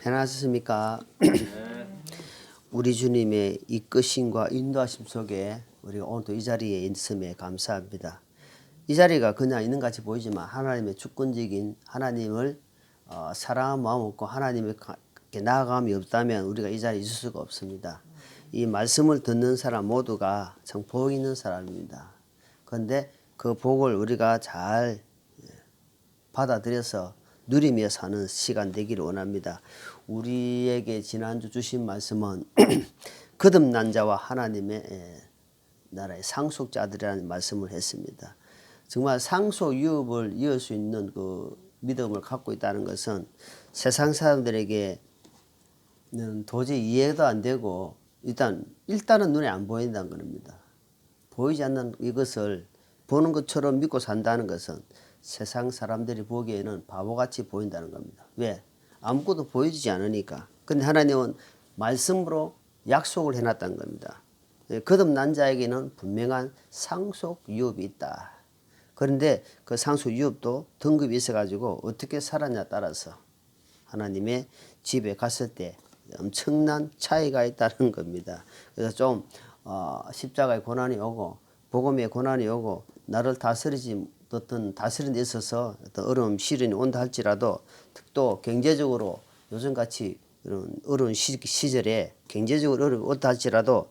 편하셨습니까? 우리 주님의 이끄심과 인도하심 속에 우리가 오늘도 이 자리에 있음에 감사합니다. 이 자리가 그냥 있는 같이 보이지만 하나님의 주권적인 하나님을 사랑하는 마음 없고 하나님의 나아감이 없다면 우리가 이 자리에 있을 수가 없습니다. 이 말씀을 듣는 사람 모두가 참 복 있는 사람입니다. 그런데 그 복을 우리가 잘 받아들여서 누리며 사는 시간 되기를 원합니다. 우리에게 지난주 주신 말씀은 거듭난 자와 하나님의 나라의 상속자들이라는 말씀을 했습니다. 정말 상속 유업을 이을 수 있는 그 믿음을 갖고 있다는 것은 세상 사람들에게는 도저히 이해도 안 되고 일단은 눈에 안 보인다는 겁니다. 보이지 않는 이것을 보는 것처럼 믿고 산다는 것은 세상 사람들이 보기에는 바보같이 보인다는 겁니다. 왜? 아무것도 보여지지 않으니까. 근데 하나님은 말씀으로 약속을 해놨다는 겁니다. 거듭난 자에게는 분명한 상속 유업이 있다. 그런데 그 상속 유업도 등급이 있어가지고 어떻게 살았냐 따라서 하나님의 집에 갔을 때 엄청난 차이가 있다는 겁니다. 그래서 좀 십자가의 고난이 오고 복음의 고난이 오고 나를 다스리지 어떤 다스리는 데 있어서 어떤 어려움 시련이 온다 할지라도 또 경제적으로 요즘같이 이런 어려운 시절에 경제적으로 어렵다 할지라도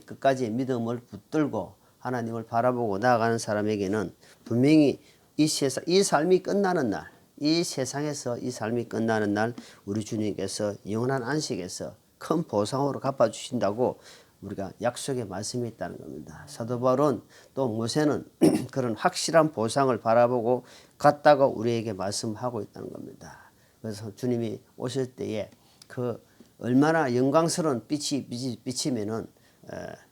끝까지 믿음을 붙들고 하나님을 바라보고 나아가는 사람에게는 분명히 이 삶이 끝나는 날, 이 세상에서 이 삶이 끝나는 날 우리 주님께서 영원한 안식에서 큰 보상으로 갚아주신다고 우리가 약속의 말씀이 있다는 겁니다. 사도 바울은 또 모세는 그런 확실한 보상을 바라보고 갔다고 우리에게 말씀하고 있다는 겁니다. 그래서 주님이 오실 때에 그 얼마나 영광스러운 빛이 비치면은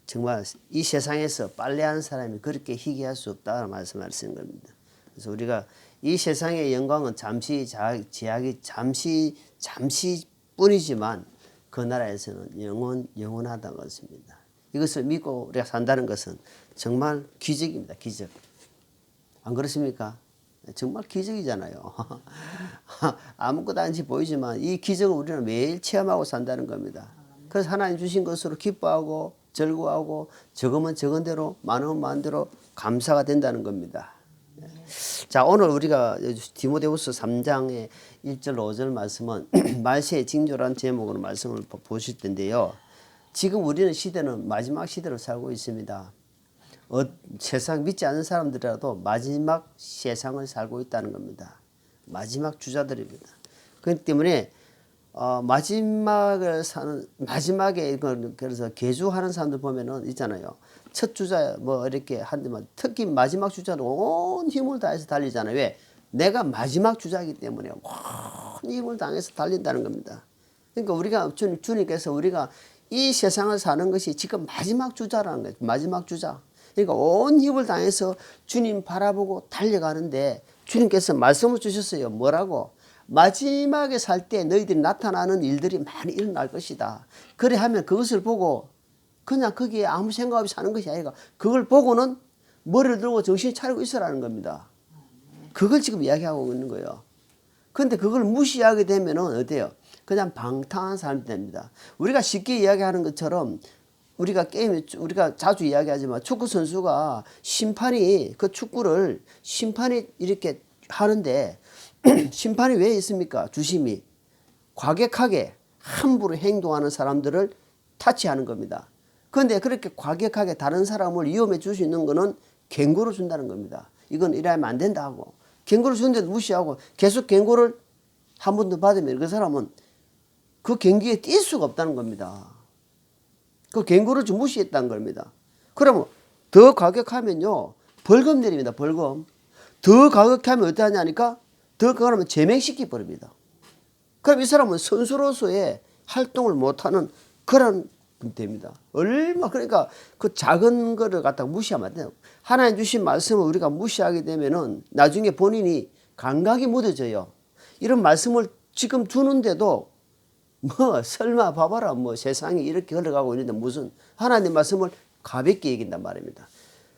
정말 이 세상에서 빨래하는 사람이 그렇게 희귀할 수 없다는 말씀하시는 겁니다. 그래서 우리가 이 세상의 영광은 잠시 제약이 잠시뿐이지만 그 나라에서는 영원하다는 것입니다. 이것을 믿고 우리가 산다는 것은 정말 기적입니다. 기적. 안 그렇습니까? 정말 기적이잖아요. 아무것도 아닌지 보이지만 이 기적을 우리는 매일 체험하고 산다는 겁니다. 그래서 하나님 주신 것으로 기뻐하고 즐거워하고 적으면 적은 대로 많으면 많은 대로 감사가 된다는 겁니다. 자, 오늘 우리가 디모데후서 3장의 1절 5절 말씀은 말세의 징조라는 제목으로 말씀을 보실 텐데요. 지금 우리는 시대는 마지막 시대를 살고 있습니다. 세상 믿지 않는 사람들이라도 마지막 세상을 살고 있다는 겁니다. 마지막 주자들입니다. 그렇기 때문에 마지막에 그래서 개주하는 사람들 보면은 있잖아요. 첫 주자 뭐 이렇게 한데만 특히 마지막 주자는 온 힘을 다해서 달리잖아요. 왜? 내가 마지막 주자이기 때문에 온 힘을 다해서 달린다는 겁니다. 그러니까 우리가 주님께서 우리가 이 세상을 사는 것이 지금 마지막 주자라는 거예요. 마지막 주자. 그러니까 온 힘을 다해서 주님 바라보고 달려가는데 주님께서 말씀을 주셨어요. 뭐라고? 마지막에 살 때 너희들이 나타나는 일들이 많이 일어날 것이다. 그래 하면 그것을 보고 그냥 거기에 아무 생각 없이 사는 것이 아니라 그걸 보고는 머리를 들고 정신 차리고 있으라는 겁니다. 그걸 지금 이야기하고 있는 거예요. 그런데 그걸 무시하게 되면은 어때요? 그냥 방탕한 사람이 됩니다. 우리가 쉽게 이야기하는 것처럼 우리가 자주 이야기하지만 축구 선수가 심판이 이렇게 하는데 심판이 왜 있습니까? 주심이 과격하게 함부로 행동하는 사람들을 타치하는 겁니다. 그런데 그렇게 과격하게 다른 사람을 위험해 줄 수 있는 거는 경고를 준다는 겁니다. 이건 이러면 안 된다 하고 경고를 주는데도 무시하고 계속 경고를 한 번 더 받으면 그 사람은 그 경기에 뛸 수가 없다는 겁니다. 그 경고를 좀 무시했다는 겁니다. 그러면 더 과격하면요 벌금 내립니다. 벌금. 더 과격하면 어떻게 하냐니까 더 그러면 제명시키 버립니다. 그럼 이 사람은 선수로서의 활동을 못하는 그런 분이 됩니다. 그러니까 그 작은 거를 갖다가 무시하면 안 돼요. 하나님 주신 말씀을 우리가 무시하게 되면은 나중에 본인이 감각이 무뎌져요. 이런 말씀을 지금 주는데도 설마 봐봐라 세상이 이렇게 흘러가고 있는데 무슨 하나님 말씀을 가볍게 여긴단 말입니다.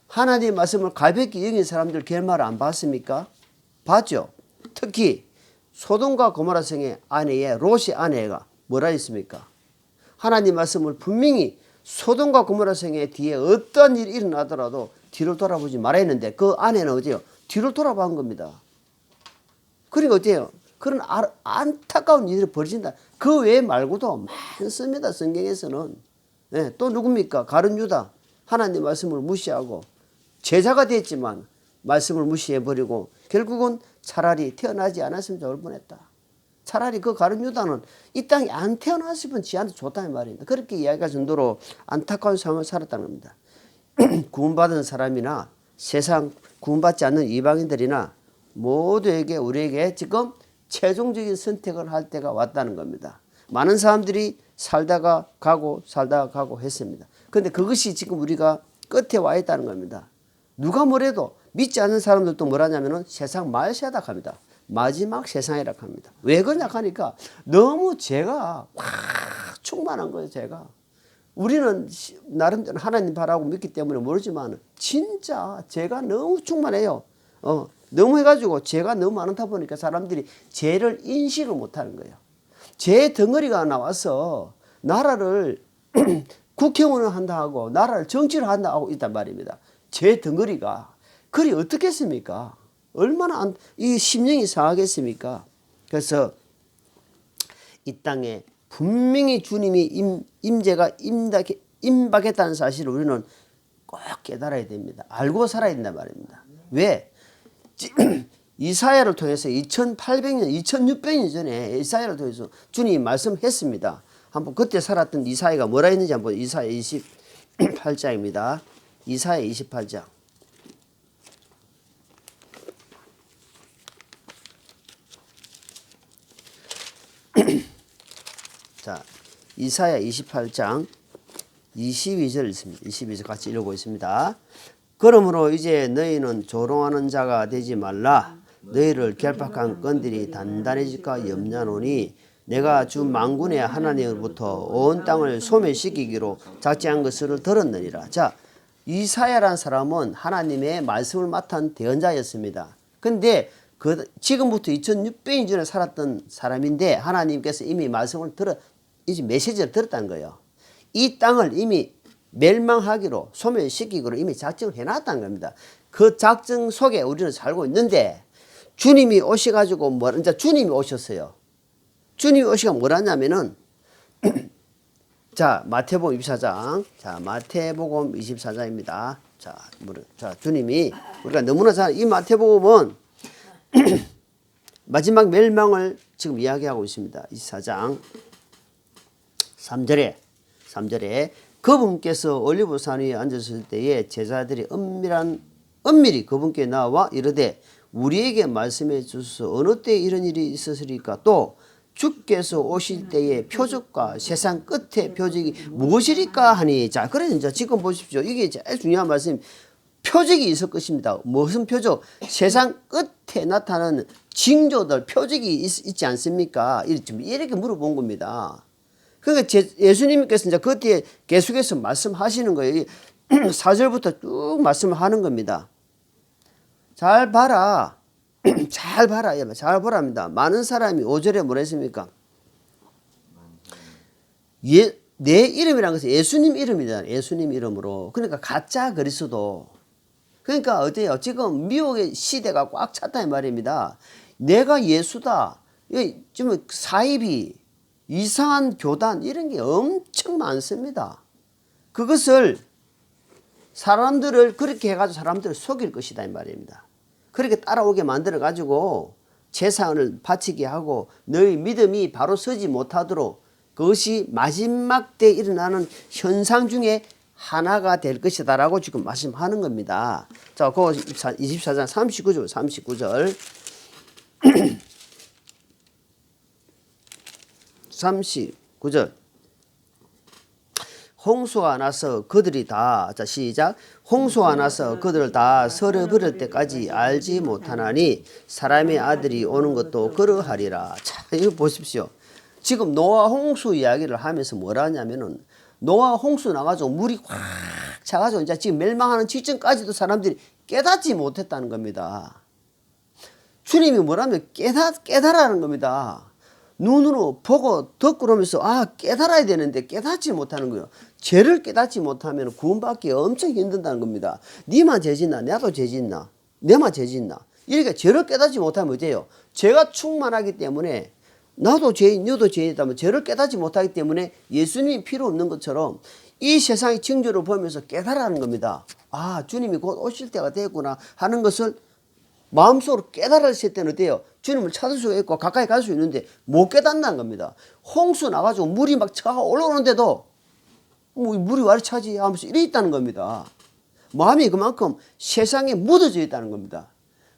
하나님 말씀을 가볍게 여긴 사람들 결말을 안 봤습니까? 봤죠. 특히 소돔과 고모라 성의 아내의 롯의 아내가 뭐라 했습니까? 하나님 말씀을 분명히 소돔과 고모라 성의 뒤에 어떤 일이 일어나더라도 뒤를 돌아보지 말아 했는데 그 아내는 어때요? 뒤를 돌아본 겁니다. 그러니까 어때요? 그런 안타까운 일이 벌어진다. 그 외 말고도 많습니다. 성경에서는. 네, 또 누굽니까? 가룟 유다. 하나님 말씀을 무시하고 제자가 됐지만 말씀을 무시해버리고 결국은 차라리 태어나지 않았으면 좋을 뻔했다. 차라리 그 가룟 유다는 이 땅에 안 태어났으면 지한테 좋다는 말입니다. 그렇게 이야기할 정도로 안타까운 삶을 살았다는 겁니다. 구원받은 사람이나 세상 구원받지 않는 이방인들이나 모두에게 우리에게 지금 최종적인 선택을 할 때가 왔다는 겁니다. 많은 사람들이 살다가 가고 했습니다. 그런데 그것이 지금 우리가 끝에 와 있다는 겁니다. 누가 뭐래도 믿지 않는 사람들도 뭐라냐면은 세상 말세다 합니다. 마지막 세상이라 합니다. 왜 그러냐 하니까 너무 죄가 확 충만한 거예요. 죄가. 우리는 나름대로 하나님 바라고 믿기 때문에 모르지만 진짜 죄가 너무 충만해요. 너무 해가지고 죄가 너무 많다 보니까 사람들이 죄를 인식을 못하는 거예요. 죄 덩어리가 나와서 나라를 국회의원을 한다 하고 나라를 정치를 한다 하고 있단 말입니다. 죄 덩어리가. 그리 어떻겠습니까? 얼마나 이 심령이 상하겠습니까? 그래서 이 땅에 분명히 주님이 임재가 임박했다는 사실을 우리는 꼭 깨달아야 됩니다. 알고 살아야 된단 말입니다. 왜? 이사야를 통해서 2800년, 2600년 전에 이사야를 통해서 주님이 말씀했습니다. 한번 그때 살았던 이사야가 뭐라 했는지 한번 이사야 28장입니다. 이사야 28장. 자, 이사야 28장 22절 있습니다. 22절 같이 읽어보겠습니다. 그러므로 이제 너희는 조롱하는 자가 되지 말라. 너희를 결박한 끈들이 단단해질까 염려하노니 내가 주 만군의 하나님으로부터 온 땅을 소멸시키기로 작정한 것을 들었느니라. 자, 이사야라는 사람은 하나님의 말씀을 맡은 대언자였습니다. 근데 지금부터 2600년 전에 살았던 사람인데 하나님께서 이미 말씀을 이제 메시지를 들었다는 거예요. 이 땅을 이미 멸망하기로 소멸시키기로 이미 작정을 해놨다는 겁니다. 그 작정 속에 우리는 살고 있는데 주님이 오셔가지고 이제 주님이 오셨어요. 주님이 오시가 뭐라냐면은 자, 마태복음 24장. 자, 마태복음 24장입니다. 자, 주님이 우리가 너무나 잘 이 마태복음은 마지막 멸망을 지금 이야기하고 있습니다. 24장 3절에 그분께서 올리브산 위에 앉으실 때에 제자들이 은밀히 그분께 나와 이르되 우리에게 말씀해 주소서 어느 때 이런 일이 있었으리까 또 주께서 오실 때의 표적과 세상 끝의 표적이 무엇이리까 하니. 자, 그래서 이제 지금 보십시오. 이게 제일 중요한 말씀. 표적이 있을 것입니다. 무슨 표적? 세상 끝에 나타나는 징조들, 표적이 있지 않습니까? 이렇게 물어본 겁니다. 그러니까 예수님께서 이제 그 뒤에 계속해서 말씀하시는 거예요. 4절부터 쭉 말씀을 하는 겁니다. 잘 봐라. 잘 보랍니다. 많은 사람이 5절에 뭐라 했습니까? 내 이름이라는 것은 예수님 이름이잖아요. 예수님 이름으로. 그러니까 가짜 그리스도. 그러니까 어때요? 지금 미혹의 시대가 꽉 찼다는 말입니다. 내가 예수다. 지금 사이비, 이상한 교단 이런 게 엄청 많습니다. 그것을 사람들을 그렇게 해가지고 사람들을 속일 것이다 이 말입니다. 그렇게 따라오게 만들어 가지고 재산을 바치게 하고 너희 믿음이 바로 서지 못하도록 그것이 마지막 때 일어나는 현상 중에 하나가 될 것이다 라고 지금 말씀하는 겁니다. 자, 그 24장 39절 39절 홍수가 나서 그들이 다, 자 시작. 홍수가 나서 그들을 다 썰어버릴 때까지 알지 못하나니 사람의 아들이 오는 것도 그러하리라. 자, 이거 보십시오. 지금 노아 홍수 이야기를 하면서 뭐라 하냐면은 노아 홍수 나가지고 물이 확 차가지고 이제 지금 멸망하는 직전까지도 사람들이 깨닫지 못했다는 겁니다. 주님이 뭐라면 깨달으라는 겁니다. 눈으로 보고 듣고 그러면서 깨달아야 되는데 깨닫지 못하는 거예요. 죄를 깨닫지 못하면 구원받기 엄청 힘든다는 겁니다. 니만 죄짓나 나도 죄짓나 내만 죄짓나 이렇게 죄를 깨닫지 못하면 어때요? 죄가 충만하기 때문에 나도 죄인 너도 죄인이다면 죄를 깨닫지 못하기 때문에 예수님이 필요 없는 것처럼 이 세상의 징조를 보면서 깨달으라는 겁니다. 주님이 곧 오실 때가 됐구나 하는 것을 마음속으로 깨달았을 때는 어때요? 주님을 찾을 수가 있고 가까이 갈 수 있는데 못 깨닫는 겁니다. 홍수 나가지고 물이 막 차가 올라오는데도 물이 왜 차지 하면서 이래 있다는 겁니다. 마음이 그만큼 세상에 묻어져 있다는 겁니다.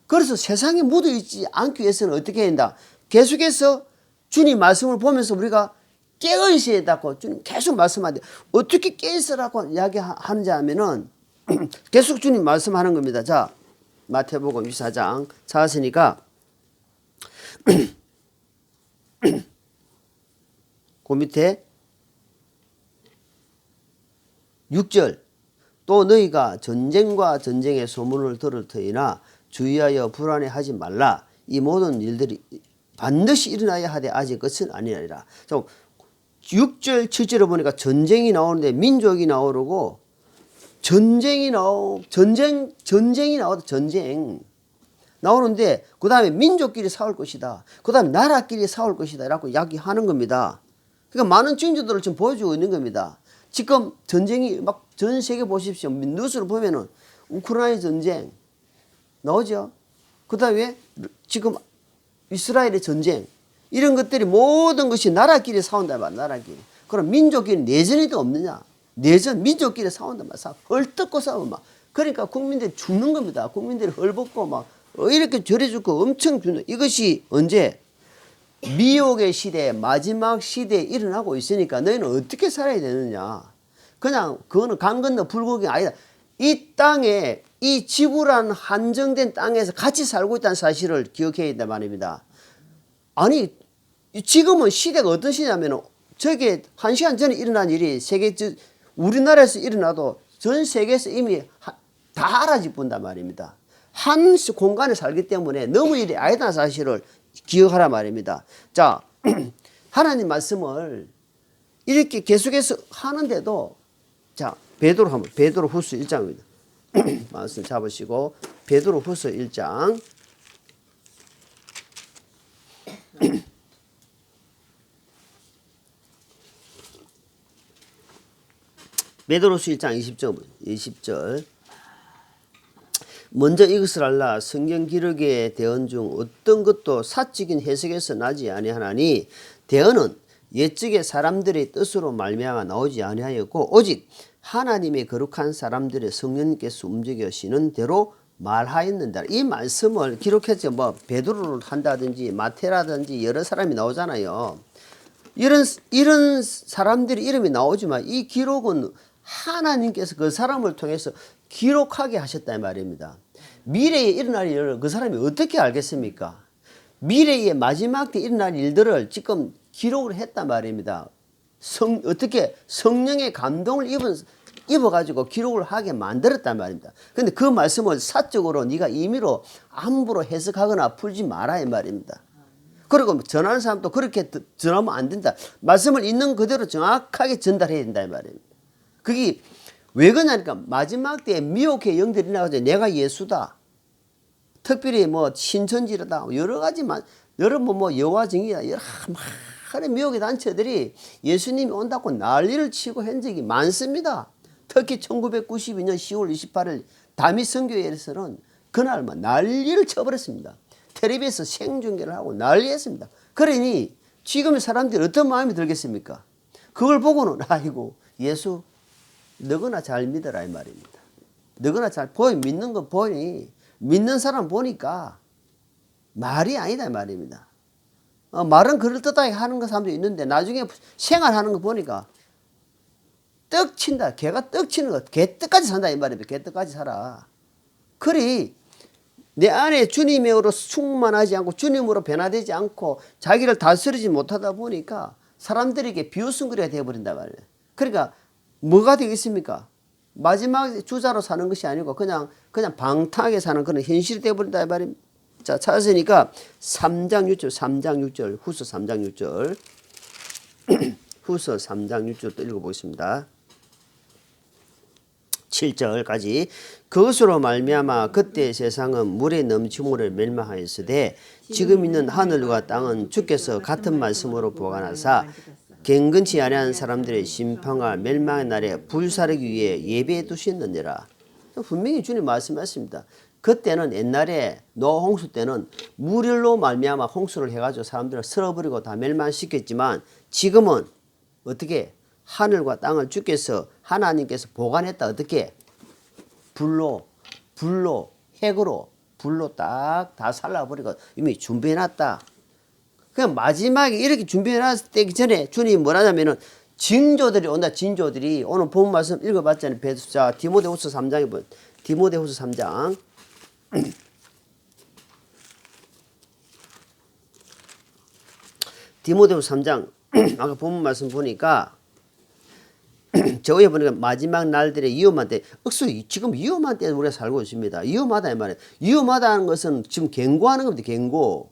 그래서 세상에 묻어 있지 않기 위해서는 어떻게 해야 된다? 계속해서 주님 말씀을 보면서 우리가 깨어 있어야 된다고 주님 계속 말씀하는데 어떻게 깨어 있으라고 이야기하는지 하면은 계속 주님 말씀하는 겁니다. 자, 마태복음 24장 찾았으니까 그 밑에 6절 또 너희가 전쟁과 전쟁의 소문을 들을 터이나 주의하여 불안해하지 말라. 이 모든 일들이 반드시 일어나야 하되 아직 끝은 아니라. 6절 7절을 보니까 전쟁이 나오는데 민족이 나오고 전쟁이 나오는데 그 다음에 민족끼리 싸울 것이다. 그 다음에 나라끼리 싸울 것이다. 라고 이야기하는 겁니다. 그러니까 많은 징조들을 지금 보여주고 있는 겁니다. 지금 전쟁이 막 전 세계 보십시오. 뉴스를 보면은 우크라이나 전쟁 나오죠. 그 다음에 지금 이스라엘의 전쟁 이런 것들이 모든 것이 나라끼리 싸운다 말 나라끼리. 그럼 민족끼리 내전이도 없느냐? 내전 민족끼리 싸운다 말 헐뜯고 싸우면 막 그러니까 국민들이 죽는 겁니다. 국민들이 헐벗고 막 이렇게 저래 죽고 엄청 죽는 이것이 언제 미혹의 시대 마지막 시대에 일어나고 있으니까 너희는 어떻게 살아야 되느냐? 그냥 그거는 강 건너 불고기 아니다. 이 땅에 이 지구란 한정된 땅에서 같이 살고 있다는 사실을 기억해야 된단 말입니다. 아니 지금은 시대가 어떤 시냐면 저게 1시간 전에 일어난 일이 우리나라에서 일어나도 전 세계에서 이미 다 알아집는단 말입니다. 한 공간에 살기 때문에 너무 일이 아니다는 사실을 기억하라 말입니다. 자, 하나님 말씀을 이렇게 계속해서 하는데도 자, 베드로후서 1장입니다. 말씀 잡으시고 베드로후서 1장 베드로후서 1장 20절 먼저 이것을 알라 성경 기록의 대언 중 어떤 것도 사적인 해석에서 나지 아니하나니 대언은 옛적의 사람들의 뜻으로 말미암아 나오지 아니하였고 오직 하나님의 거룩한 사람들의 성령님께서 움직이시는 대로 말하였는다. 이 말씀을 기록해서 뭐 베드로를 한다든지 마태라든지 여러 사람이 나오잖아요. 이런 사람들이 이름이 나오지만 이 기록은 하나님께서 그 사람을 통해서 기록하게 하셨다 이 말입니다. 미래에 일어날 일을 그 사람이 어떻게 알겠습니까? 미래의 마지막 때 일어날 일들을 지금 기록을 했단 말입니다. 어떻게 성령의 감동을 입어가지고 기록을 하게 만들었단 말입니다. 근데 그 말씀을 사적으로 네가 임의로 함부로 해석하거나 풀지 마라 이 말입니다. 그리고 전하는 사람도 그렇게 전하면 안 된다. 말씀을 있는 그대로 정확하게 전달해야 된다 이 말입니다. 그게 왜 그러냐니까 마지막 때에 미혹의 영들이 나와서 내가 예수다. 특별히 뭐 신천지르다 여러 가지만 여러 뭐 여호와 증이다 여러 많은 미혹의 단체들이 예수님이 온다고 난리를 치고 한 적이 많습니다. 특히 1992년 10월 28일 다미 선교회에서는 그날만 난리를 쳐버렸습니다. 텔레비에서 생중계를 하고 난리했습니다. 그러니 지금 사람들이 어떤 마음이 들겠습니까? 그걸 보고는 아이고 예수 너거나 잘 믿어라 이 말입니다. 너거나 잘 믿는 거 보니 믿는 사람 보니까 말이 아니다 이 말입니다. 말은 그럴듯하게 하는 거 사람도 있는데 나중에 생활하는 거 보니까 떡 친다. 개가 떡 치는 거. 개떡까지 산다 이 말입니다. 개떡까지 살아. 그리 내 안에 주님으로 충만하지 않고 주님으로 변화되지 않고 자기를 다스리지 못하다 보니까 사람들에게 비웃음거리가 되어버린단 말이에요. 그러니까 뭐가 되겠습니까? 마지막 주자로 사는 것이 아니고 그냥 방탕하게 사는 그런 현실이 되어버린다 이 말입니다. 자, 찾았으니까 3장 6절, 3장 6절, 후서 3장 6절. 후서 3장 6절 또 읽어보겠습니다. 7절까지. 그것으로 말미암아 그때 세상은 물에 넘침으로 멸망하였으되 지금 있는 하늘과 땅은 주께서 같은 말씀으로 보관하사 경건치 아니한 사람들의 심판과 멸망의 날에 불사르기 위해 예배해 두셨느니라. 분명히 주님 말씀하십니다. 그때는 옛날에 노아 홍수 때는 물로 말미암아 홍수를 해가지고 사람들을 쓸어버리고 다 멸망시켰지만 지금은 어떻게 하늘과 땅을 주께서 하나님께서 보관했다. 어떻게? 불로 핵으로 불로 딱 다 살라버리고 이미 준비해놨다. 그냥 마지막에 이렇게 준비해놨기 전에 주님이 뭐라냐면은 징조들이 온다. 징조들이 오늘 본 말씀 읽어봤잖아요. 자, 디모데후서 3장에 보면 디모데후서 3장 디모데후서 3장 아까 본 말씀 보니까 저 위에 보니까 마지막 날들의 위험한 때, 지금 위험한 때에 우리가 살고 있습니다. 위험하다 이 말이에요. 위험하다는 것은 지금 경고하는 겁니다. 경고.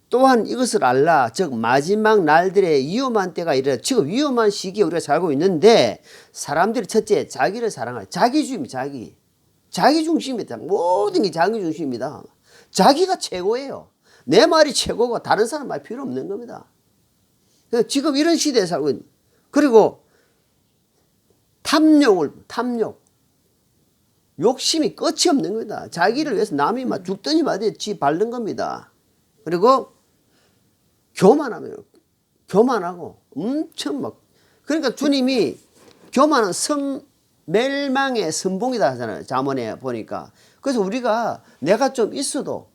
또한 이것을 알라. 즉 마지막 날들의 위험한 때가 이래. 지금 위험한 시기에 우리가 살고 있는데 사람들이 첫째 자기를 사랑할 자기주의입니다. 자기 중심입니다. 모든 게 자기 중심입니다. 자기가 최고예요. 내 말이 최고고 다른 사람 말 필요 없는 겁니다. 지금 이런 시대에 살고 있는. 그리고 탐욕. 욕심이 끝이 없는 겁니다. 자기를 위해서 남이 막 죽더니 말이지 지 바른 겁니다. 그리고 교만하고 엄청 막. 그러니까 주님이 교만은 멸망의 선봉이다 하잖아요. 잠언에 보니까. 그래서 우리가 내가 좀 있어도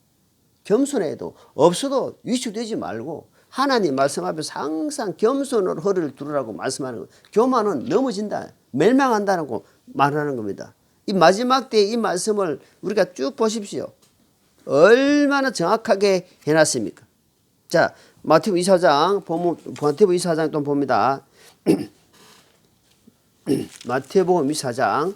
겸손해도 없어도 위축되지 말고 하나님 말씀 앞에서 항상 겸손으로 허리를 두르라고 말씀하는 거예요. 교만은 넘어진다. 멸망한다고 말하는 겁니다. 이 마지막 때의 이 말씀을 우리가 쭉 보십시오. 얼마나 정확하게 해놨습니까? 자, 마태복음 24장, 마태복음 24장 또 봅니다. 마태복음 24장.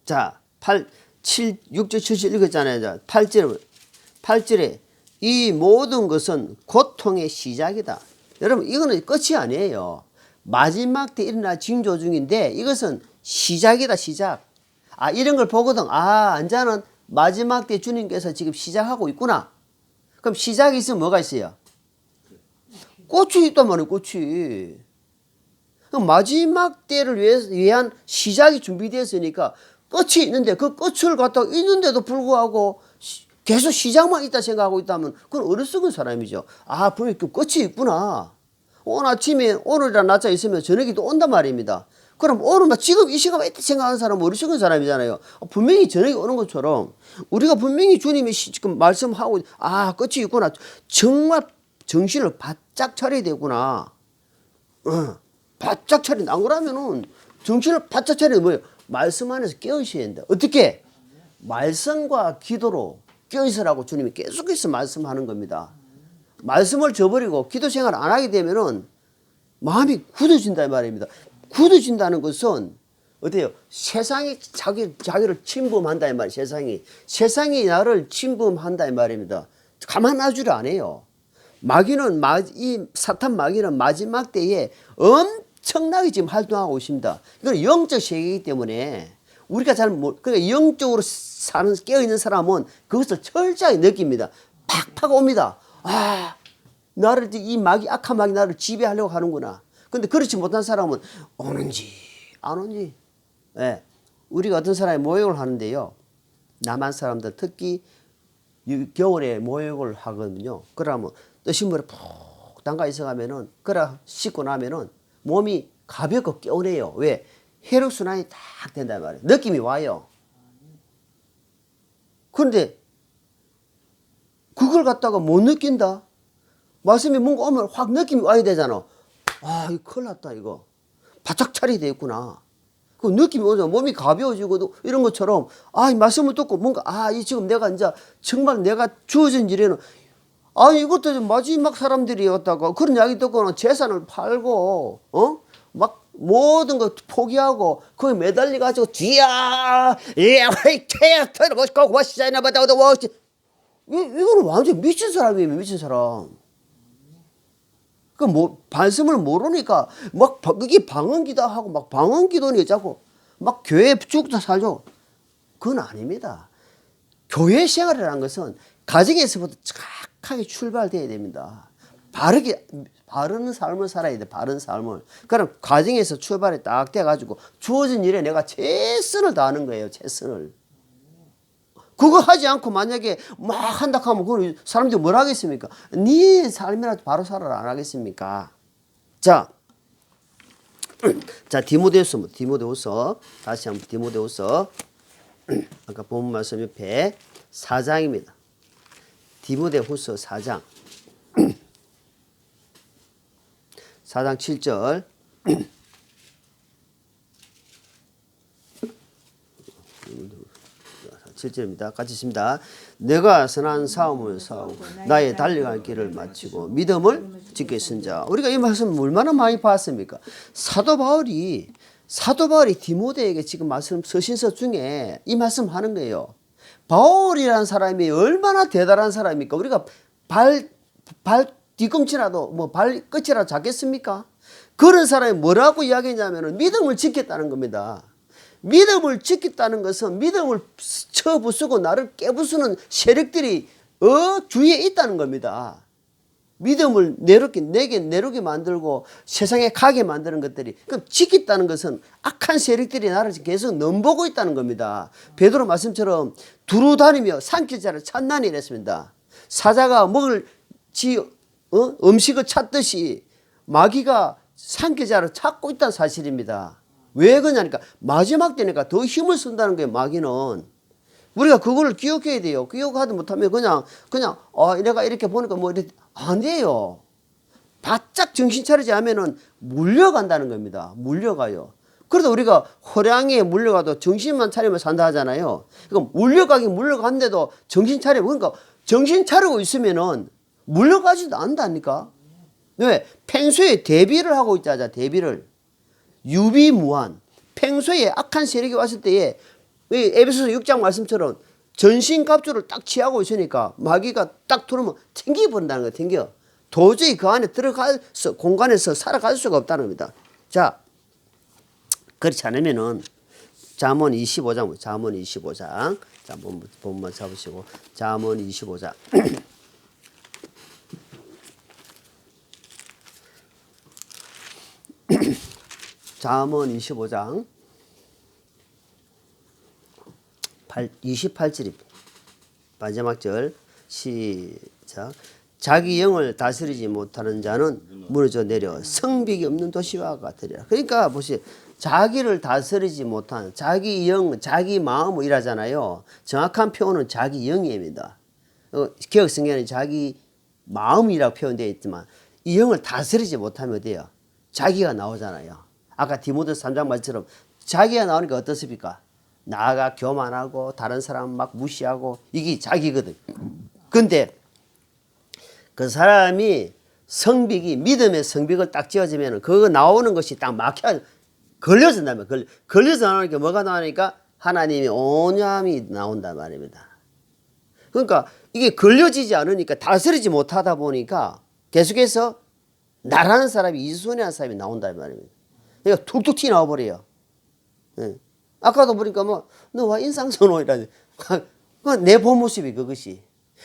자, 6절, 7절 읽었잖아요. 8절에 이 모든 것은 고통의 시작이다. 여러분, 이거는 끝이 아니에요. 마지막 때 일어날 징조 중인데 이것은 시작이다, 시작. 아, 이런 걸 보거든. 아, 앉아는 마지막 때 주님께서 지금 시작하고 있구나. 그럼 시작이 있으면 뭐가 있어요? 꽃이 있단 말이에요, 꽃이. 그럼 마지막 때를 위한 시작이 준비되었으니까 끝이 있는데 그 끝을 갖다가 있는데도 불구하고 계속 시작만 있다 생각하고 있다면 그건 어리석은 사람이죠. 아, 분명히 끝이 있구나. 오늘 아침에 오늘이란 낮자 있으면 저녁이 또 온단 말입니다. 그럼 오늘 나 지금 이 시간에 있다 생각하는 사람은 어리석은 사람이잖아요. 분명히 저녁이 오는 것처럼 우리가 분명히 주님이 지금 말씀하고 아, 끝이 있구나. 정말 정신을 바짝 차려야 되구나. 바짝 차린다. 안 그러면은 정신을 바짝 차리는 뭐예요? 말씀 안에서 깨어있어야 된다. 어떻게? 말씀과 기도로 깨어있으라고 주님이 계속해서 말씀하는 겁니다. 말씀을 저버리고 기도 생활 안 하게 되면은 마음이 굳어진다 이 말입니다. 굳어진다는 것은 어때요? 세상이 자기를 침범한다 이 말이에요. 세상이 나를 침범한다 이 말입니다. 가만 놔주려 안 해요. 이 사탄 마귀는 마지막 때에 엄청나게 지금 활동하고 있습니다. 이건 영적 세계이기 때문에 우리가 그러니까 영적으로 사는 깨어있는 사람은 그것을 철저하게 느낍니다. 팍팍 옵니다. 아, 이 악한 마귀 나를 지배하려고 하는구나. 근데 그렇지 못한 사람은 오는지 안 오는지. 네. 우리가 어떤 사람이 모욕을 하는데요. 남한 사람들 특히 겨울에 모욕을 하거든요. 그러면 뜨신 물에 푹 담가 있어가면은 씻고 나면은 몸이 가볍고 개운해요. 왜? 혈액순환이 딱 된단 말이에요. 느낌이 와요. 그런데 그걸 갖다가 못 느낀다? 말씀이 뭔가 오면 확 느낌이 와야 되잖아. 아, 이거 큰일 났다, 이거. 바짝 차려야 되겠구나. 그 느낌이 오죠. 몸이 가벼워지고 이런 것처럼, 아, 이 말씀을 듣고 뭔가, 이 지금 내가 이제 정말 내가 주어진 일에는, 이것도 마지막 사람들이 었다가 그런 이야기 듣고는 재산을 팔고, 막 모든 거 포기하고 거기 매달려 가지고 뒤야 테스트를 멋있고 멋있잖아 보다도 멋있. 이거는 완전 미친 사람이에요. 미친 사람. 그 뭐 말씀을 모르니까 막 그게 방언기도 하고 막 방언기도니 자꾸 막 교회 죽다 살죠. 그건 아닙니다. 교회 생활이라는 것은 가정에서부터 정확하게 출발돼야 됩니다. 바르게 바른 삶을 살아야 돼. 바른 삶을. 그럼 가정에서 출발이 딱 돼가지고 주어진 일에 내가 최선을 다하는 거예요. 최선을. 그거 하지 않고 만약에 막 한다 하면 그 사람들이 뭘 하겠습니까? 네 삶이라도 바로 살아라 안 하겠습니까? 자, 디모데후서 다시 한번 디모데후서 아까 본 말씀 옆에 4장입니다. 디모데후서 4장 4장 7절 7절입니다. 같이 있습니다. 내가 선한 싸움을 싸우고 나의 달려갈 길을 마치고 믿음을 지켜 쓴 자. 우리가 이 말씀 얼마나 많이 봤습니까? 사도 바울이 디모데에게 지금 말씀 서신서 중에 이 말씀 하는 거예요. 바울이라는 사람이 얼마나 대단한 사람입니까? 우리가 발 뒤꿈치라도 뭐 발끝이라도 잡겠습니까? 그런 사람이 뭐라고 이야기했냐면 믿음을 지켰다는 겁니다. 믿음을 지켰다는 것은 믿음을 쳐부수고 나를 깨부수는 세력들이 주위에 있다는 겁니다. 믿음을 내게 내려게 만들고 세상에 가게 만드는 것들이. 그럼 지켰다는 것은 악한 세력들이 나를 계속 넘보고 있다는 겁니다. 베드로 말씀처럼 두루 다니며 산길자를 찾나니 이랬습니다. 사자가 먹을 음식을 찾듯이 마귀가 산길자를 찾고 있다는 사실입니다. 왜 그러냐니까 마지막 때니까 더 힘을 쓴다는 거예요. 마귀는. 우리가 그걸 기억해야 돼요. 기억하지 못하면 그냥 내가 이렇게 보니까 뭐 이렇게 안 돼요. 바짝 정신 차리지 않으면은 물려간다는 겁니다. 물려가요. 그래도 우리가 호랑이에 물려가도 정신만 차리면 산다 하잖아요. 그럼 물려가는데도 정신 차리고, 그러니까 정신 차리고 있으면은 물려가지도 않다니까. 왜? 평소에 대비를 하고 있자, 대비를. 유비무한. 평소에 악한 세력이 왔을 때에 에베소서 6장 말씀처럼 전신갑주를 딱 취하고 있으니까 마귀가 딱 들어오면 튕겨버린다는 거예요. 튕겨. 도저히 그 안에 들어가서 공간에서 살아갈 수가 없다는 겁니다. 자, 그렇지 않으면은 잠언 25장. 자, 본문 잡으시고 잠언 25장. 잠언 25장 28절입니다. 마지막 절 시작. 자기 영을 다스리지 못하는 자는 무너져 내려 성벽이 없는 도시와 같으리라. 그러니까 보세요. 자기를 다스리지 못한 자기 영, 자기 마음을 일하잖아요. 정확한 표현은 자기 영입니다. 개혁 성경에는 자기 마음이라고 표현되어 있지만 이 영을 다스리지 못하면 어때요? 자기가 나오잖아요. 아까 디모데서 3장 말처럼 자기가 나오니까 어떻습니까? 나아가 교만하고 다른 사람 막 무시하고 이게 자기거든. 근데 그 사람이 성벽이 믿음의 성벽을 딱 지어지면 그거 나오는 것이 딱 막혀 걸려진다면 걸려서 나오니까 뭐가 나오니까 하나님의 온유함이 나온단 말입니다. 그러니까 이게 걸려지지 않으니까 다스리지 못하다 보니까 계속해서 나라는 사람이 이수선이라는 사람이 나온단 말입니다. 그러니까 툭툭 튀 나와버려요. 예. 아까도 보니까 뭐 너 와 인상선호 이라니 내 본 모습이 그것이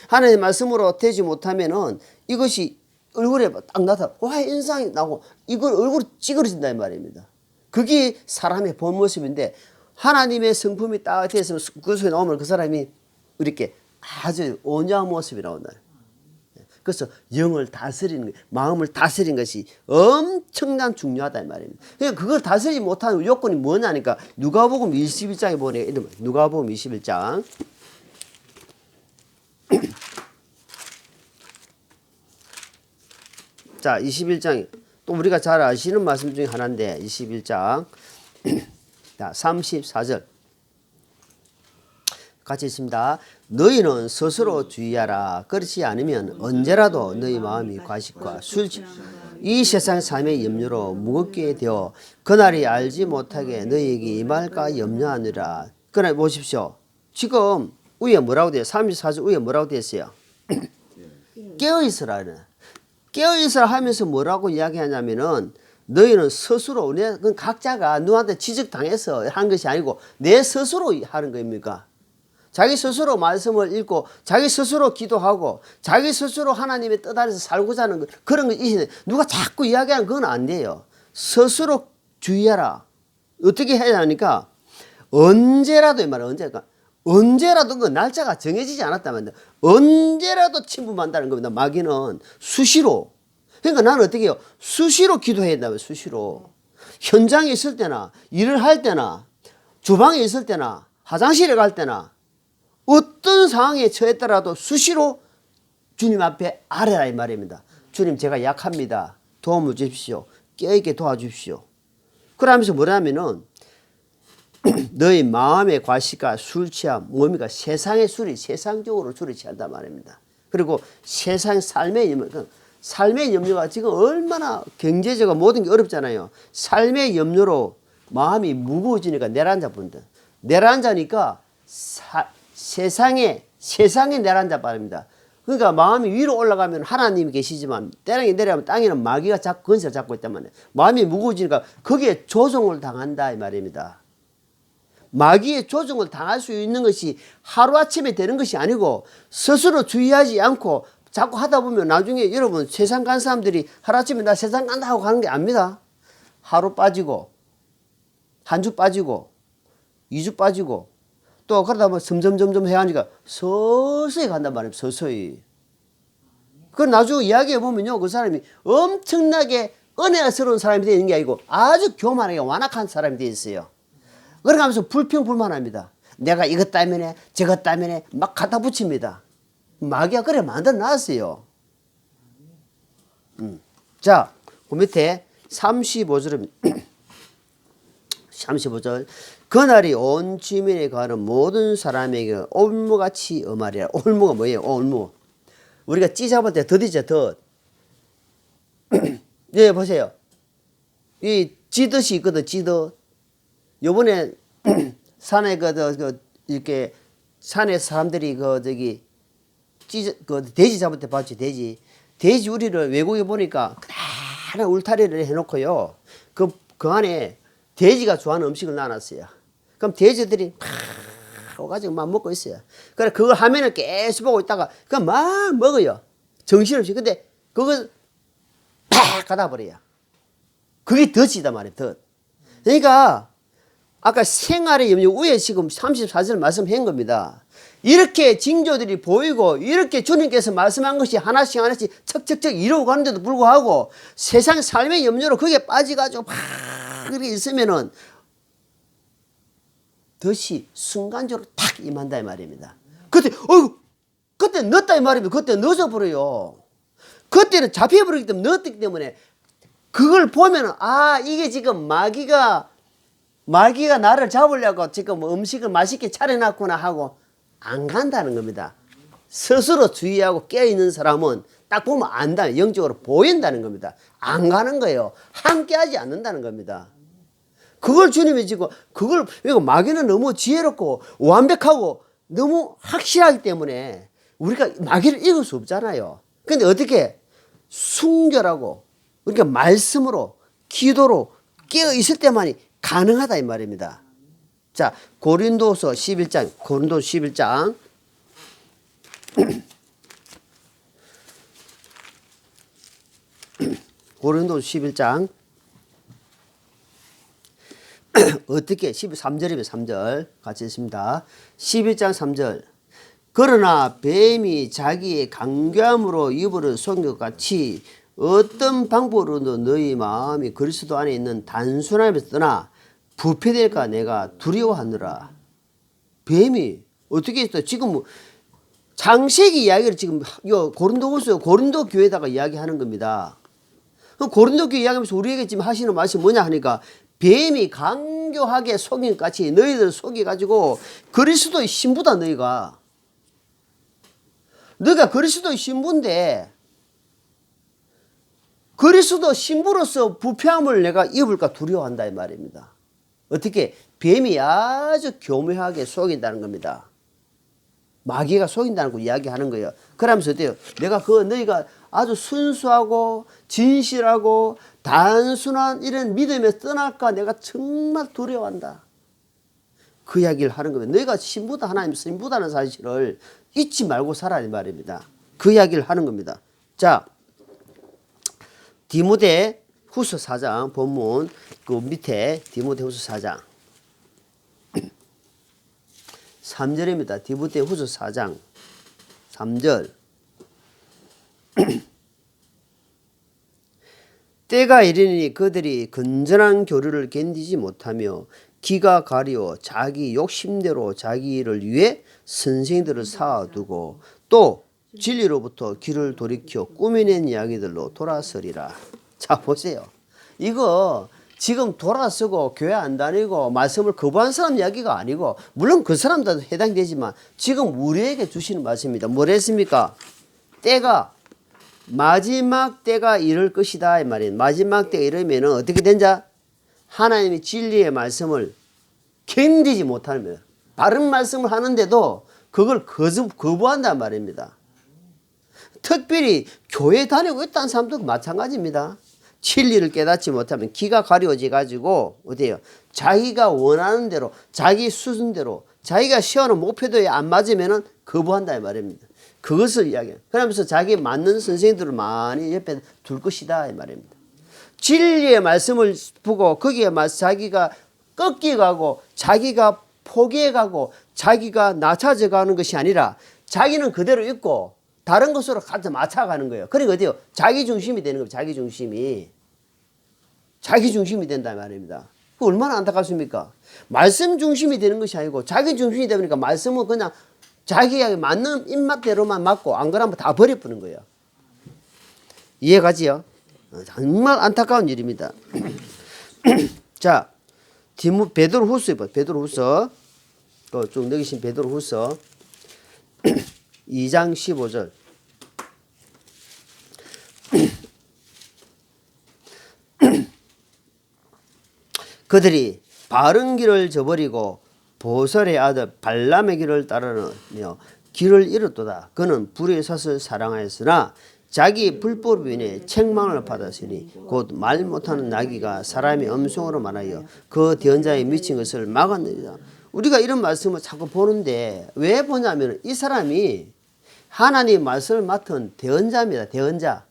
하나님의 말씀으로 되지 못하면은 이것이 얼굴에 딱 나타나 와 인상이 나고 이걸 얼굴이 찌그러진다 이 말입니다. 그게 사람의 본 모습인데 하나님의 성품이 딱 돼서 그 속에 나오면 그 사람이 이렇게 아주 온유한 모습이 나온다. 그래서 영을 다스리는, 마음을 다스리는 것이 엄청난 중요하다 이 말입니다. 그러니까 그걸 다스리지 못하는 요건이 뭐냐니까 누가복음 21장에 보니까 누가복음 21장 자 21장 또 우리가 잘 아시는 말씀 중에 하나인데 21장 자 34절 같이 있습니다. 너희는 스스로 주의하라. 그렇지 않으면 언제라도 너희 마음이 과식과 술 이 세상 삶의 염려로 무겁게 되어 그날이 알지 못하게 너희에게 임할까 염려하느라. 그러나 보십시오. 지금 위에 뭐라고 돼요? 34절 위에 뭐라고 되어 있어요? 깨어있으라. 깨어있으라 하면서 뭐라고 이야기하냐면은 너희는 스스로 각자가 누구한테 지적당해서 한 것이 아니고 내 스스로 하는 겁니까? 자기 스스로 말씀을 읽고 자기 스스로 기도하고 자기 스스로 하나님의 뜻 안에서 살고자 하는 그런 것이 누가 자꾸 이야기하는 건 안 돼요. 스스로 주의하라. 어떻게 해야 하니까 언제라도 이 말이야. 언제라도 그 날짜가 정해지지 않았다면 언제라도 침범한다는 겁니다. 마귀는 수시로. 그러니까 나는 어떻게 해요? 수시로 기도해야 된다면 수시로. 현장에 있을 때나 일을 할 때나 주방에 있을 때나 화장실에 갈 때나 어떤 상황에 처했더라도 수시로 주님 앞에 아뢰라 이 말입니다. 주님 제가 약합니다. 도움을 주십시오. 깨어있게 도와주십시오. 그러면서 뭐냐면은 너희 마음의 과시가 술 취함 뭡니까? 세상의 술이 세상적으로 술이 취한단 말입니다. 그리고 세상 삶의 염려가 지금 얼마나 경제적으로 모든 게 어렵잖아요. 삶의 염려로 마음이 무거워지니까 내란자 분들. 내란자니까 세상에 내란자 말입니다. 그러니까 마음이 위로 올라가면 하나님이 계시지만 땅에 내려가면 땅에는 마귀가 건설을 잡고 있단 말이에요. 마음이 무거워지니까 거기에 조종을 당한다 이 말입니다. 마귀의 조종을 당할 수 있는 것이 하루아침에 되는 것이 아니고 스스로 주의하지 않고 자꾸 하다 보면 나중에 여러분 세상 간 사람들이 하루아침에 나 세상 간다 하고 가는 게 아닙니다. 하루 빠지고 한 주 빠지고 2주 빠지고 또 그러다 보면 점점 해야 하니까 서서히 간단 말이에요. 서서히. 그 나중에 이야기해 보면요. 그 사람이 엄청나게 은혜스러운 사람이 되는 게 아니고 아주 교만하게 완악한 사람이 되어 있어요. 그러면서 불평불만합니다. 내가 이것 때문에 저것 때문에 막 갖다 붙입니다. 마귀가 그래 만들어 놨어요. 자, 그 밑에 35절입니다. 35절. 그날이 온 주민에 가는 모든 사람에게 올무같이 엄하리라. 올무가 뭐예요? 올무. 우리가 찌 잡을 때 덫이죠, 덫. 네, 보세요. 이 찌덫이 있거든, 찌덫. 요번에 산에 이렇게 산에 사람들이 돼지 잡을 때 봤지, 돼지. 돼지 우리를 외국에 보니까 크다란 울타리를 해놓고요. 그 안에 돼지가 좋아하는 음식을 놔놨어요. 그럼 돼지들이 막 오가지고 막 먹고 있어요. 그래, 그걸 화면을 계속 보고 있다가 그냥 막 먹어요. 정신없이. 근데 그걸 팍 가다버려요. 그게 덫이다 말이에요, 덫. 그러니까 아까 생활의 염려 위에 지금 34절 말씀한 겁니다. 이렇게 징조들이 보이고 이렇게 주님께서 말씀한 것이 하나씩 척척척 이루어 가는데도 불구하고 세상 삶의 염려로 거기에 빠져가지고 막 그렇게 있으면은 덫이 순간적으로 탁 임한다 이 말입니다. 그때 늦다 이 말입니다. 그때 늦어버려요. 그때는 잡혀버리기 때문에 늦기 때문에 그걸 보면은 이게 지금 마귀가 나를 잡으려고 지금 음식을 맛있게 차려놨구나 하고 안 간다는 겁니다. 스스로 주의하고 깨어있는 사람은 딱 보면 안다. 영적으로 보인다는 겁니다. 안 가는 거예요. 함께하지 않는다는 겁니다. 그걸 주님이 지금 이거 마귀는 너무 지혜롭고 완벽하고 너무 확실하기 때문에 우리가 마귀를 이길 수 없잖아요. 근데 어떻게 순결하고 우리가 말씀으로 기도로 깨어 있을 때만이 가능하다 이 말입니다. 자, 고린도서 11장 고린도서 11장 어떻게 13절이면 3절 같이 읽습니다. 11장 3절. 그러나 뱀이 자기의 강교함으로 이불을 속인 것 같이 어떤 방법으로도 너희 마음이 그리스도 안에 있는 단순함에서 떠나 부패될까 내가 두려워하느라. 뱀이 어떻게 했어요? 지금 창세기 이야기를 지금 고린도 교회에다가 이야기하는 겁니다. 고린도 교회 이야기하면서 우리에게 지금 하시는 말씀이 뭐냐 하니까 뱀이 강교하게 속인 것 같이 너희들 속여가지고 그리스도의 신부다. 너희가 그리스도의 신부인데 그리스도 신부로서 부패함을 내가 입을까 두려워한다 이 말입니다. 어떻게? 뱀이 아주 교묘하게 속인다는 겁니다. 마귀가 속인다는 거 이야기하는 거예요. 그러면서 어때요? 내가 너희가 아주 순수하고 진실하고 단순한 이런 믿음에 떠날까 내가 정말 두려워한다. 그 이야기를 하는 겁니다. 너희가 신부다, 하나님 신부다는 사실을 잊지 말고 살아라 말입니다. 그 이야기를 하는 겁니다. 자, 디모데 후서 4장 본문 그 밑에 디모데 후서 4장 3절입니다. 디모데 후서 4장 3절 때가 이르니 그들이 건전한 교류를 견디지 못하며 기가 가리워 자기 욕심대로 자기 일을 위해 선생들을 쌓아두고 또 진리로부터 귀를 돌이켜 꾸며낸 이야기들로 돌아서리라. 자 보세요. 이거 지금 돌아서고 교회 안 다니고 말씀을 거부한 사람 이야기가 아니고 물론 그 사람도 해당되지만 지금 우리에게 주시는 말씀입니다. 뭘 했습니까? 때가 마지막 때가 이를 것이다 이 말이에요. 마지막 때가 이르면 어떻게 된자? 하나님의 진리의 말씀을 견디지 못하는 거예요. 바른 말씀을 하는데도 그걸 거부한단 말입니다. 특별히 교회 다니고 있다는 사람도 마찬가지입니다. 진리를 깨닫지 못하면 기가 가려워져 가지고 어때요? 자기가 원하는 대로 자기 수준대로 자기가 시험하는 목표도에 안 맞으면 거부한다 이 말입니다. 그것을 이야기해요. 그러면서 자기 맞는 선생님들을 많이 옆에 둘 것이다 이 말입니다. 진리의 말씀을 보고 거기에 자기가 꺾여가고 자기가 포기해가고 자기가 낮아져 가는 것이 아니라 자기는 그대로 있고 다른 것으로 갖다 맞춰가는 거예요. 그러니까 어때요? 자기 중심이 되는 거예요. 자기 중심이 된다 말입니다. 그 얼마나 안타깝습니까? 말씀 중심이 되는 것이 아니고 자기 중심이 되니까 말씀은 그냥 자기에게 맞는 입맛대로만 맞고 안 그러면 다 버려버리는 거예요. 이해가지요? 정말 안타까운 일입니다. 자, 베드로후서 입어요. 베드로후서 쭉 넣으신 베드로후서 2장 15절. 그들이 바른 길을 저버리고 보설의 아들 발람의 길을 따르며 길을 잃었도다. 그는 불의 삿을 사랑하였으나 자기 불법으로 인해 책망을 받았으니 곧 말 못하는 나귀가 사람의 음성으로 말하여 그 대언자에 미친 것을 막았느니라. 우리가 이런 말씀을 자꾸 보는데 왜 보냐면 이 사람이 하나님 말씀을 맡은 대언자입니다. 대언자.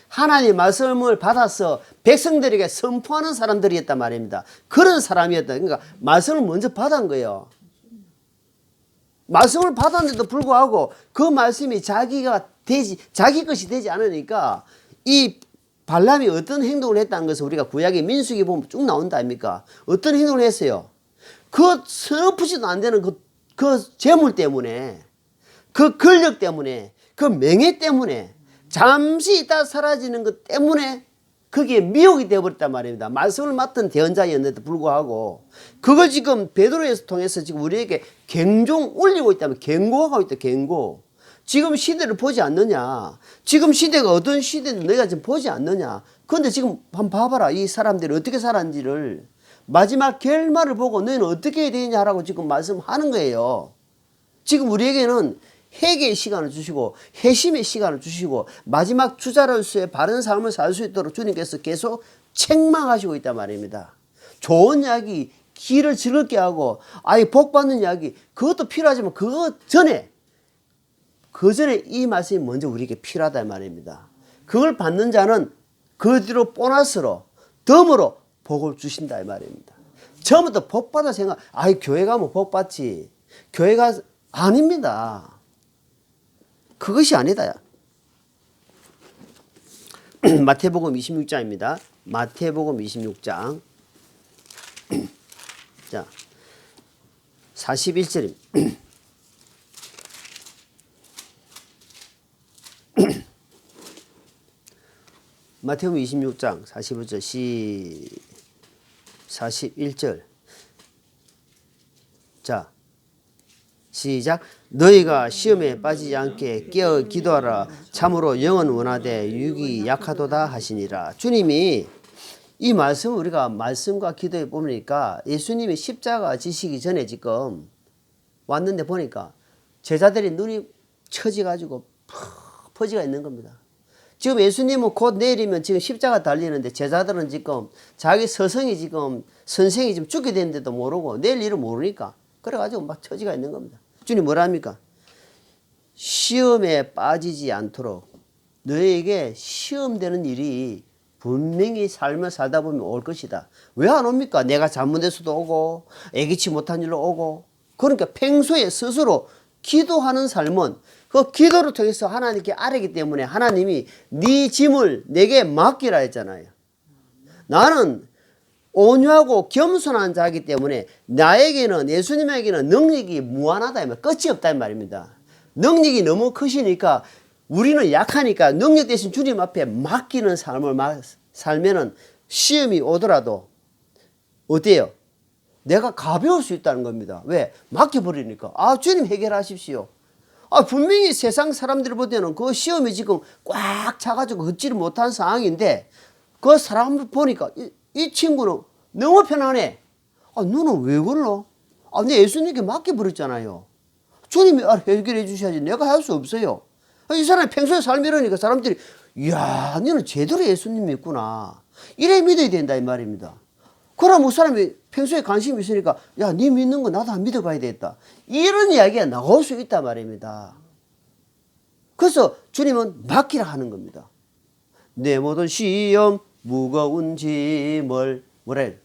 하나님 말씀을 받아서 백성들에게 선포하는 사람들이었단 말입니다. 그런 사람이었다. 그러니까 말씀을 먼저 받은 거예요. 말씀을 받았는데도 불구하고 그 말씀이 자기 것이 되지 않으니까 이 발람이 어떤 행동을 했다는 것을 우리가 구약의 민수기 보면 쭉 나온다 아닙니까? 어떤 행동을 했어요? 그 서럽지도 안 되는 그 재물 때문에, 그 권력 때문에, 그 명예 때문에 잠시 있다 사라지는 것 때문에 거기에 미혹이 되어버렸단 말입니다. 말씀을 맡은 대언자였는데도 불구하고 그걸 지금 베드로에서 통해서 지금 우리에게 경종 울리고 있다면 경고하고 있다. 경고. 지금 시대를 보지 않느냐. 지금 시대가 어떤 시대인지 너희가 지금 보지 않느냐. 그런데 지금 한번 봐봐라. 이 사람들이 어떻게 살았는지를 마지막 결말을 보고 너희는 어떻게 해야 되느냐라고 지금 말씀하는 거예요. 지금 우리에게는 회개의 시간을 주시고 회심의 시간을 주시고 마지막 주자로서의 바른 삶을 살 수 있도록 주님께서 계속 책망하시고 있단 말입니다. 좋은 이야기, 길을 즐겁게 하고 아예 복받는 이야기 그것도 필요하지만 그 전에 이 말씀이 먼저 우리에게 필요하단 말입니다. 그걸 받는 자는 그 뒤로 보너스로 덤으로 복을 주신다 이 말입니다. 처음부터 복받아 생각 교회 가면 복받지 교회가 아닙니다. 그것이 아니다. 마태복음 26장입니다. 마태복음 26장. 자, 41절입니다. 마태복음 26장 41절 41절. 자, 시작. 너희가 시험에 빠지지 않게 깨어 기도하라. 참으로 영은 원하되 육이 약하도다 하시니라. 주님이 이 말씀 우리가 말씀과 기도에 보니까 예수님이 십자가 지시기 전에 지금 왔는데 보니까 제자들이 눈이 처지가지고 퍼지가 있는 겁니다. 지금 예수님은 곧 내일이면 지금 십자가 달리는데 제자들은 지금 자기 스승이 지금 선생이 지금 죽게 됐는데도 모르고 내일 일을 모르니까 그래가지고 막 처지가 있는 겁니다. 주님 뭐라 합니까? 시험에 빠지지 않도록 너에게 시험되는 일이 분명히 삶을 살다 보면 올 것이다. 왜 안 옵니까? 내가 잘못해서도 오고 애기치 못한 일로 오고. 그러니까 평소에 스스로 기도하는 삶은 그 기도를 통해서 하나님께 아뢰기 때문에 하나님이 네 짐을 내게 맡기라 했잖아요. 나는 온유하고 겸손한 자이기 때문에 나에게는 예수님에게는 능력이 무한하다 끝이 없다 이 말입니다. 능력이 너무 크시니까 우리는 약하니까 능력 대신 주님 앞에 맡기는 삶을 살면은 시험이 오더라도 어때요? 내가 가벼울 수 있다는 겁니다. 왜? 맡겨버리니까. 아, 주님 해결하십시오. 아, 분명히 세상 사람들 보기에는 그 시험이 지금 꽉 차가지고 걷지를 못한 상황인데 그 사람을 보니까 이 친구는 너무 편안해. 아, 너는 왜 그러? 아, 내 예수님께 맡겨버렸잖아요. 주님이 해결해 주셔야지 내가 할 수 없어요. 이 사람이 평소에 삶이 이러니까 사람들이 이야, 너는 제대로 예수님 믿구나. 이래 믿어야 된다 이 말입니다. 그럼 그 사람이 평소에 관심이 있으니까 야, 네 믿는 거 나도 한 믿어봐야 되겠다. 이런 이야기가 나올 수 있단 말입니다. 그래서 주님은 맡기라 하는 겁니다. 내 모든 시험 무거운 짐을 뭐래?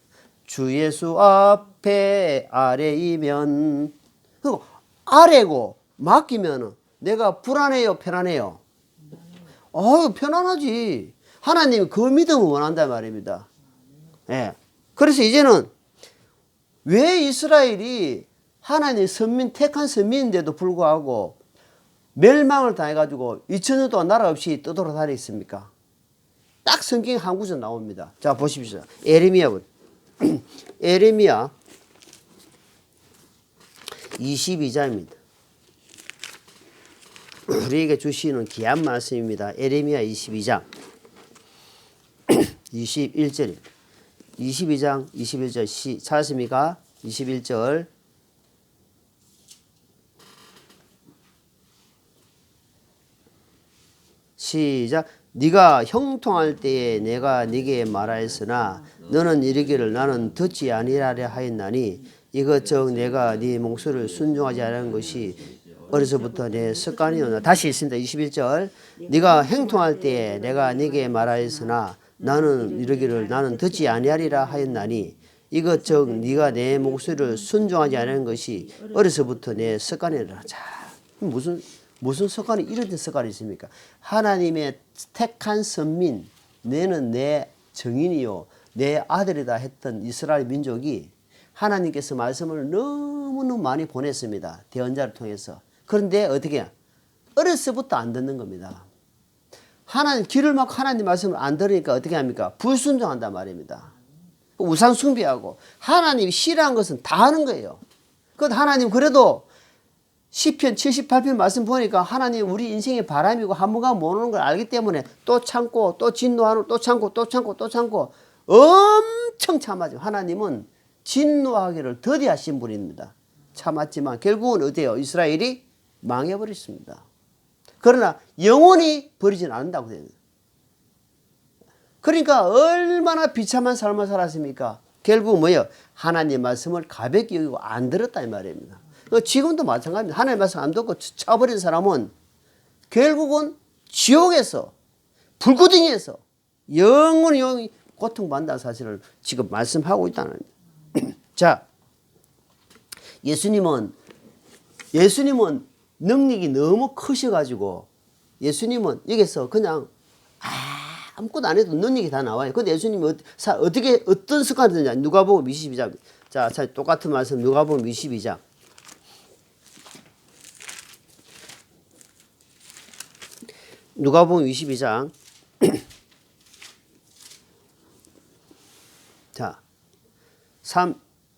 주 예수 앞에 아래이면 그리고 아래고 맡기면 내가 불안해요 편안해요? 편안하지. 하나님이 그 믿음을 원한단 말입니다. 예. 그래서 이제는 왜 이스라엘이 하나님 선민 택한 선민인데도 불구하고 멸망을 당해가지고 2000년 동안 나라 없이 떠돌아다녔습니까? 딱 성경 한 구절 나옵니다. 자 보십시오. 에레미야 에레미야 22장입니다. 우리에게 주시는 귀한 말씀입니다. 에레미야 22장 21절입니다. 22장 21절 찾았습니까? 21절 시작. 네가 형통할 때에 내가 네게 말하였으나 너는 이르기를 나는 듣지 아니하려 하였나니 이것저것 내가 네 목소리를 순종하지 않은 것이 어려서부터 내 습관이었나. 다시 있습니다. 21절 네가 형통할 때에 내가 네게 말하였으나 나는 이르기를 나는 듣지 아니하리라 하였나니 이것저것 네가 내 목소리를 순종하지 않은 것이 어려서부터 내 습관이라. 자, 무슨 습관이 이런 습관이 있습니까? 하나님의 택한 선민, 너는 내 정인이요 내 아들이다 했던 이스라엘 민족이 하나님께서 말씀을 너무너무 많이 보냈습니다. 대언자를 통해서. 그런데 어떻게 해요? 어려서부터 안 듣는 겁니다. 하나님 길을 막고 하나님 말씀을 안 들으니까 어떻게 합니까? 불순종한단 말입니다. 우상 숭배하고 하나님이 싫어한 것은 다 하는 거예요. 그런데 하나님 그래도 시편 78편 말씀 보니까 하나님 우리 인생의 바람이고 한무가 못 오는 걸 알기 때문에 또 참고 또 진노하고 또 참고 또 참고 또 참고 엄청 참아죠. 하나님은 진노하기를 더디하신 분입니다. 참았지만 결국은 어때요? 이스라엘이 망해버렸습니다. 그러나 영원히 버리진 않는다고 됩니다. 그러니까 얼마나 비참한 삶을 살았습니까? 결국 뭐예요? 하나님 말씀을 가볍게 여기고 안 들었다 이 말입니다. 지금도 마찬가지입니다. 하나님 말씀 안 듣고 쳐버린 사람은 결국은 지옥에서 불구덩이에서 영원히 고통받는다는 사실을 지금 말씀하고 있다는 겁니다. 자, 예수님은 능력이 너무 크셔가지고 예수님은 여기서 그냥 아무것도 안 해도 능력이 다 나와요. 근데 예수님이 어떻게 어떤 습관을 드냐? 누가복음 22장. 자, 똑같은 말씀 누가복음 22장. 누가복음 22장. 자,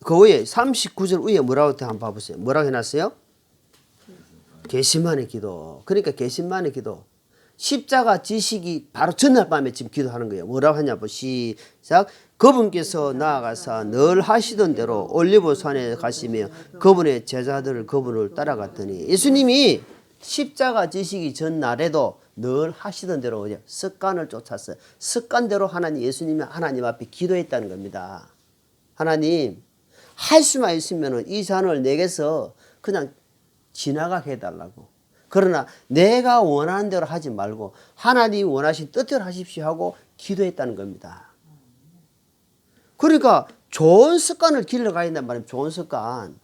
그 위에 39절 위에 뭐라고 한번 봐보세요. 뭐라고 해놨어요? 개심만의 기도. 그러니까 개심만의 기도. 십자가 지시기 바로 전날 밤에 지금 기도하는 거예요. 뭐라고 하냐고 시작. 그분께서 나아가사 늘 하시던 대로 올리브산에 가시며 그분의 제자들을 그분을 따라갔더니 예수님이 십자가 지시기 전날에도 늘 하시던 대로 습관을 쫓았어요. 습관대로 예수님이 하나님 앞에 기도했다는 겁니다. 하나님 할 수만 있으면 이 잔을 내게서 그냥 지나가게 해달라고. 그러나 내가 원하는 대로 하지 말고 하나님이 원하신 뜻대로 하십시오 하고 기도했다는 겁니다. 그러니까 좋은 습관을 길러가야 된단 말이에요. 좋은 습관.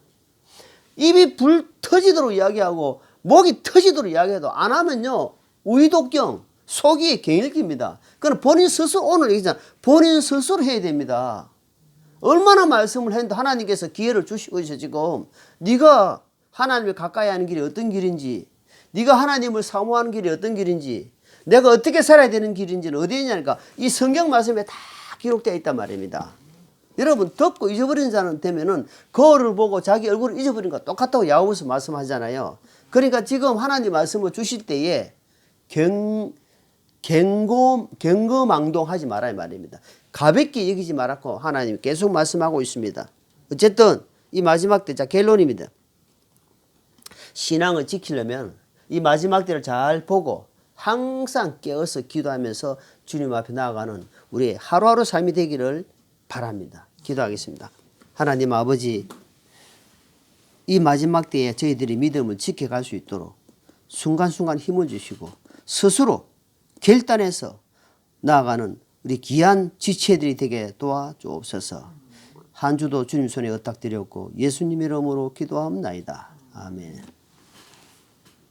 입이 불 터지도록 이야기하고 목이 터지도록 이야기해도 안 하면요. 의독경, 속이 경일깁니다. 그럼 본인 스스로 오늘 얘기잖아. 본인 스스로 해야 됩니다. 얼마나 말씀을 했는데 하나님께서 기회를 주시고 있어 지금. 네가 하나님을 가까이 하는 길이 어떤 길인지, 네가 하나님을 사모하는 길이 어떤 길인지, 내가 어떻게 살아야 되는 길인지는 어디에 있냐니까 이 성경 말씀에 다 기록되어 있단 말입니다. 여러분 덮고 잊어버린 자는 되면은 거울을 보고 자기 얼굴을 잊어버린 거 똑같다고 야고보서 말씀하잖아요. 그러니까 지금 하나님 말씀을 주실 때에 경거망동하지 말아야 말입니다. 가볍게 여기지 말았고 하나님 계속 말씀하고 있습니다. 어쨌든 이 마지막 때 자 결론입니다. 신앙을 지키려면 이 마지막 때를 잘 보고 항상 깨어서 기도하면서 주님 앞에 나아가는 우리의 하루하루 삶이 되기를 바랍니다. 기도하겠습니다. 하나님 아버지, 이 마지막 때에 저희들이 믿음을 지켜갈 수 있도록 순간순간 힘을 주시고 스스로 결단해서 나아가는 우리 귀한 지체들이 되게 도와주옵소서. 한 주도 주님 손에 의탁드렸고 예수님의 이름으로 기도하옵나이다. 아멘.